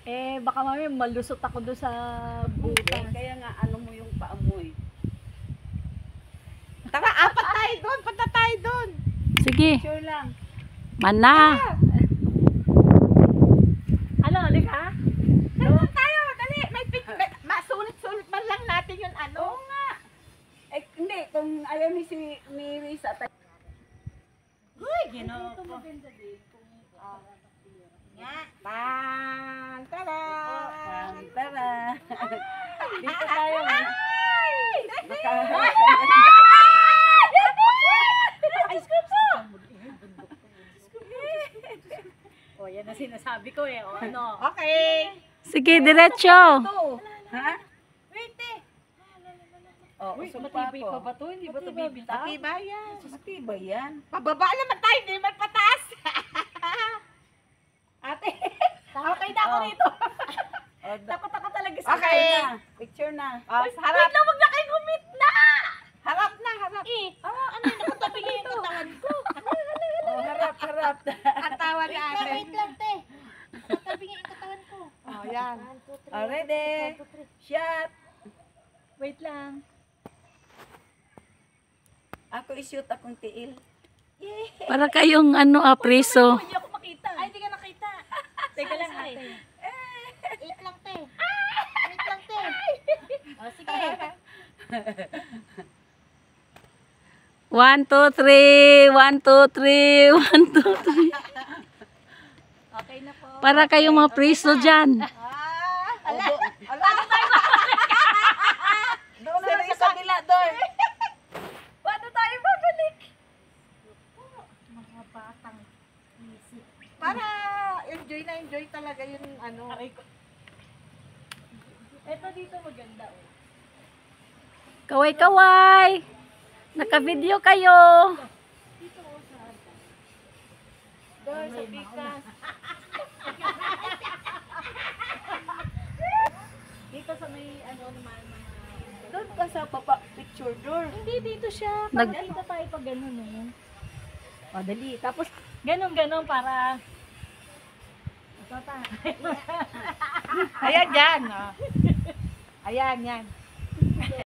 Eh, baka mami malusot ako doon sa butas. Kaya nga, ano mo yung paamoy. Tara, apat tayo doon. Punta tayo doon. Sige, Sure lang. mana. Ano, halika? Doon tayo, dali. Masulit-sulit man lang natin yung ano. Oo nga. Eh, hindi. Kung ayaw ni Risa, Uy, ginoo ko. Tan, tara. tara. Dito tayo. Ay, skupo. O, yan ang sinasabi ko eh. O, ano? Okay. Sige, diretso. Ha? Wait eh. Oh, Uy, usog matibay ako. pa ba to? Hindi ba ito bibitaw? Matibay yan. Matibay yan. Pababa naman tayo, hindi man pataas. Ate, okay na ako Oh. rito. Oh, Takot ako talaga sa Okay. Picture na. Oh, harap. Wait lang, wag na kayo gumit na! Harap na, harap. Ano yun? Nakatabi yung katawan ko. Oh, harap. Ang tawa ni ate. Wait lang, te. Katabi nga yung katawan ko. Oh, yan. 1, 2, 3. Oh, ready? Shot. Wait lang. Ako i-shoot akong tiil. Para kayong preso. Hindi ako makita. Ay, hindi ka nakita. Teka lang, ate. Wait lang, te. Wait lang, te. O, sige. 1, 2, 3. 1, 2, 3. 1, 2, 3. Okay na po. Para kayong mga preso dyan. Doon na lang sa kabila, doon. Paano tayo babalik? Mga batang isip. Para enjoy na enjoy talaga yung ano. Aray ko. Ito dito maganda, oh. Kaway-kaway. Naka-video kayo. Doon sa bigas. Dito sa may, ano naman, mga... Doon ka sa papa picture door. Hindi, dito siya. Nag- Dito tayo pag gano'n, eh. O, dali. Tapos, gano'n para... Ito pa. Ayan, yan. Oh. Ayan, yan.